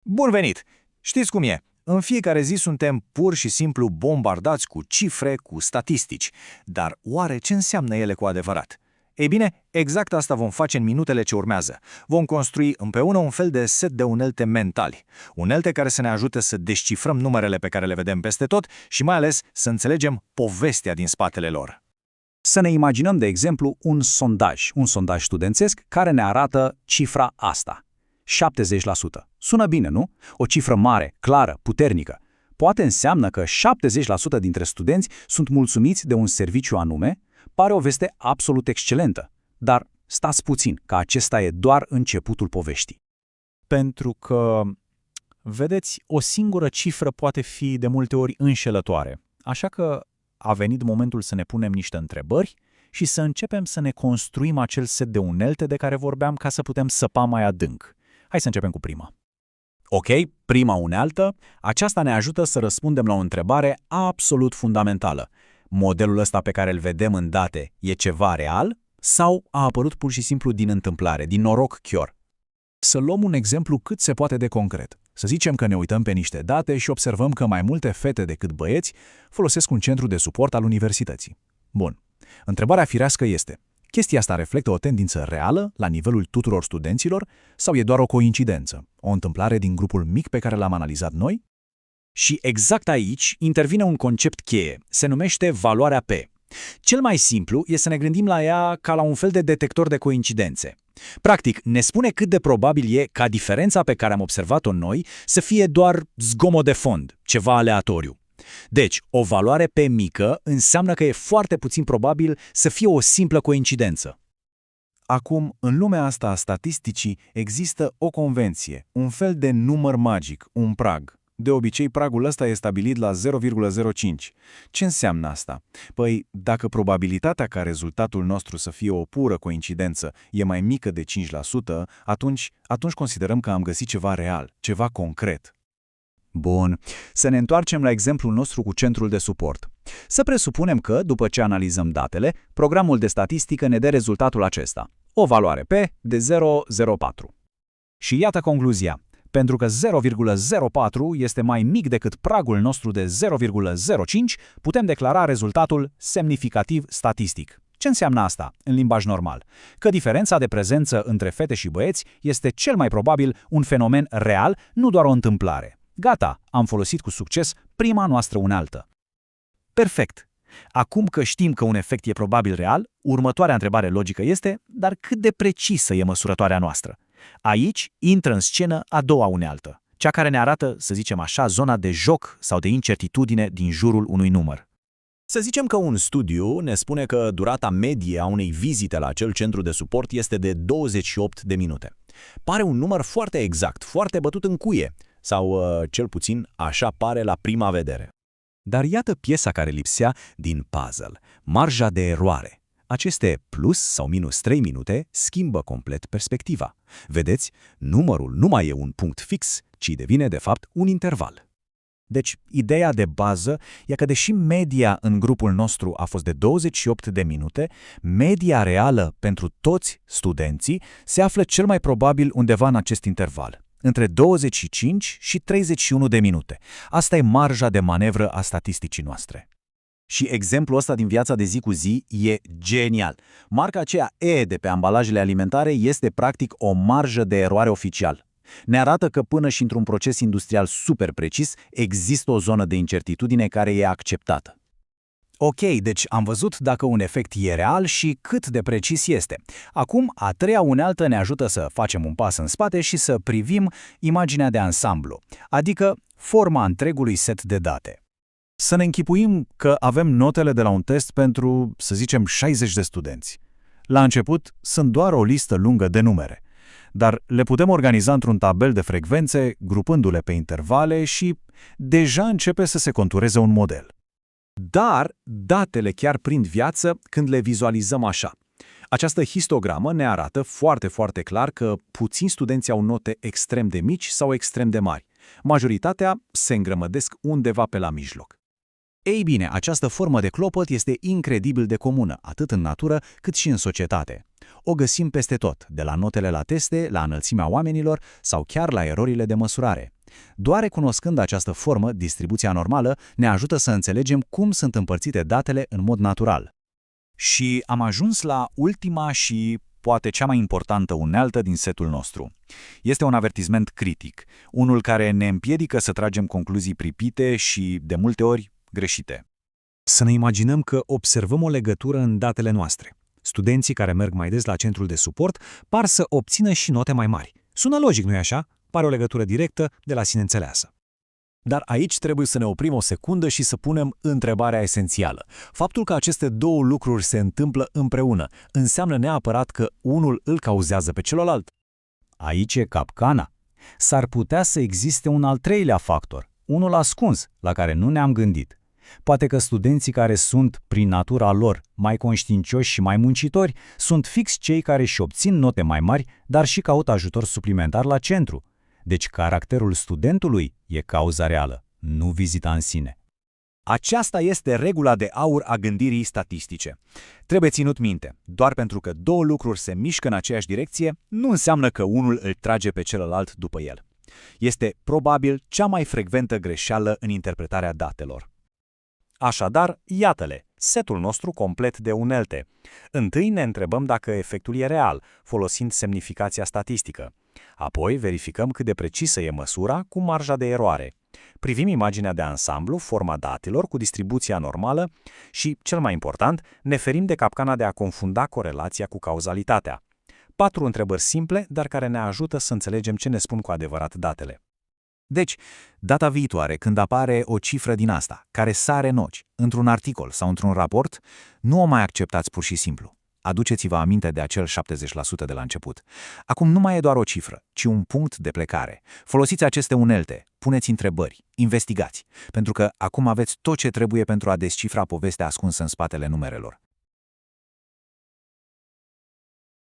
Bun venit! Știți cum e? În fiecare zi suntem pur și simplu bombardați cu cifre, cu statistici. Dar oare ce înseamnă ele cu adevărat? Ei bine, exact asta vom face în minutele ce urmează. Vom construi împreună un fel de set de unelte mentali. Unelte care să ne ajute să descifrăm numerele pe care le vedem peste tot și mai ales să înțelegem povestea din spatele lor. Să ne imaginăm, de exemplu, un sondaj studențesc care ne arată cifra asta. 70%. Sună bine, nu? O cifră mare, clară, puternică. Poate înseamnă că 70% dintre studenți sunt mulțumiți de un serviciu anume. Pare o veste absolut excelentă. Dar stați puțin, că acesta e doar începutul poveștii. Pentru că, vedeți, o singură cifră poate fi de multe ori înșelătoare. Așa că a venit momentul să ne punem niște întrebări și să începem să ne construim acel set de unelte de care vorbeam ca să putem săpa mai adânc. Hai să începem cu prima. Ok, prima unealtă, aceasta ne ajută să răspundem la o întrebare absolut fundamentală. Modelul ăsta pe care îl vedem în date e ceva real sau a apărut pur și simplu din întâmplare, din noroc chior? Să luăm un exemplu cât se poate de concret. Să zicem că ne uităm pe niște date și observăm că mai multe fete decât băieți folosesc un centru de suport al universității. Bun. Întrebarea firească este: chestia asta reflectă o tendință reală la nivelul tuturor studenților sau e doar o coincidență, o întâmplare din grupul mic pe care l-am analizat noi? Și exact aici intervine un concept cheie, se numește valoarea P. Cel mai simplu e să ne gândim la ea ca la un fel de detector de coincidențe. Practic, ne spune cât de probabil e ca diferența pe care am observat-o noi să fie doar zgomot de fond, ceva aleatoriu. Deci, o valoare P mică înseamnă că e foarte puțin probabil să fie o simplă coincidență. Acum, în lumea asta a statisticii, există o convenție, un fel de număr magic, un prag. De obicei, pragul ăsta e stabilit la 0,05. Ce înseamnă asta? Păi, dacă probabilitatea ca rezultatul nostru să fie o pură coincidență e mai mică de 5%, atunci considerăm că am găsit ceva real, ceva concret. Bun, să ne întoarcem la exemplul nostru cu centrul de suport. Să presupunem că, după ce analizăm datele, programul de statistică ne dă rezultatul acesta, o valoare P de 0,04. Și iată concluzia. Pentru că 0,04 este mai mic decât pragul nostru de 0,05, putem declara rezultatul semnificativ statistic. Ce înseamnă asta, în limbaj normal? Că diferența de prezență între fete și băieți este cel mai probabil un fenomen real, nu doar o întâmplare. Gata, am folosit cu succes prima noastră unealtă. Perfect! Acum că știm că un efect e probabil real, următoarea întrebare logică este: dar cât de precisă e măsurătoarea noastră? Aici intră în scenă a doua unealtă, cea care ne arată, să zicem așa, zona de joc sau de incertitudine din jurul unui număr. Să zicem că un studiu ne spune că durata medie a unei vizite la acel centru de suport este de 28 de minute. Pare un număr foarte exact, foarte bătut în cuie, sau cel puțin așa pare la prima vedere. Dar iată piesa care lipsea din puzzle, marja de eroare. Aceste plus sau minus 3 minute schimbă complet perspectiva. Vedeți, numărul nu mai e un punct fix, ci devine de fapt un interval. Deci, ideea de bază e că deși media în grupul nostru a fost de 28 de minute, media reală pentru toți studenții se află cel mai probabil undeva în acest interval, între 25 și 31 de minute. Asta e marja de manevră a statisticii noastre. Și exemplul ăsta din viața de zi cu zi e genial. Marca aceea E de pe ambalajele alimentare este practic o marjă de eroare oficial. Ne arată că până și într-un proces industrial super precis există o zonă de incertitudine care e acceptată. Ok, deci am văzut dacă un efect e real și cât de precis este. Acum, a treia unealtă ne ajută să facem un pas în spate și să privim imaginea de ansamblu, adică forma întregului set de date. Să ne închipuim că avem notele de la un test pentru, să zicem, 60 de studenți. La început sunt doar o listă lungă de numere, dar le putem organiza într-un tabel de frecvențe, grupându-le pe intervale și deja începe să se contureze un model. Dar datele chiar prind viață când le vizualizăm așa. Această histogramă ne arată foarte, foarte clar că puțini studenți au note extrem de mici sau extrem de mari. Majoritatea se îngrămădesc undeva pe la mijloc. Ei bine, această formă de clopot este incredibil de comună, atât în natură cât și în societate. O găsim peste tot, de la notele la teste, la înălțimea oamenilor sau chiar la erorile de măsurare. Doar recunoscând această formă, distribuția normală ne ajută să înțelegem cum sunt împărțite datele în mod natural. Și am ajuns la ultima și poate cea mai importantă unealtă din setul nostru. Este un avertisment critic, unul care ne împiedică să tragem concluzii pripite și, de multe ori, greșite. Să ne imaginăm că observăm o legătură în datele noastre. Studenții care merg mai des la centrul de suport par să obțină și note mai mari. Sună logic, nu-i așa? Pare o legătură directă, de la sine înțeleasă. Dar aici trebuie să ne oprim o secundă și să punem întrebarea esențială. Faptul că aceste două lucruri se întâmplă împreună înseamnă neapărat că unul îl cauzează pe celălalt? Aici e capcana. S-ar putea să existe un al treilea factor, unul ascuns, la care nu ne-am gândit. Poate că studenții care sunt, prin natura lor, mai conștiincioși și mai muncitori, sunt fix cei care își obțin note mai mari, dar și caută ajutor suplimentar la centru. Deci caracterul studentului e cauza reală, nu vizita în sine. Aceasta este regula de aur a gândirii statistice. Trebuie ținut minte, doar pentru că două lucruri se mișcă în aceeași direcție, nu înseamnă că unul îl trage pe celălalt după el. Este probabil cea mai frecventă greșeală în interpretarea datelor. Așadar, iată-le, setul nostru complet de unelte. Întâi ne întrebăm dacă efectul e real, folosind semnificația statistică. Apoi verificăm cât de precisă e măsura cu marja de eroare. Privim imaginea de ansamblu, forma datelor cu distribuția normală și, cel mai important, ne ferim de capcana de a confunda corelația cu cauzalitatea. 4 întrebări simple, dar care ne ajută să înțelegem ce ne spun cu adevărat datele. Deci, data viitoare, când apare o cifră din asta, care sare în ochi, într-un articol sau într-un raport, nu o mai acceptați pur și simplu. Aduceți-vă aminte de acel 70% de la început. Acum nu mai e doar o cifră, ci un punct de plecare. Folosiți aceste unelte, puneți întrebări, investigați, pentru că acum aveți tot ce trebuie pentru a descifra povestea ascunsă în spatele numerelor.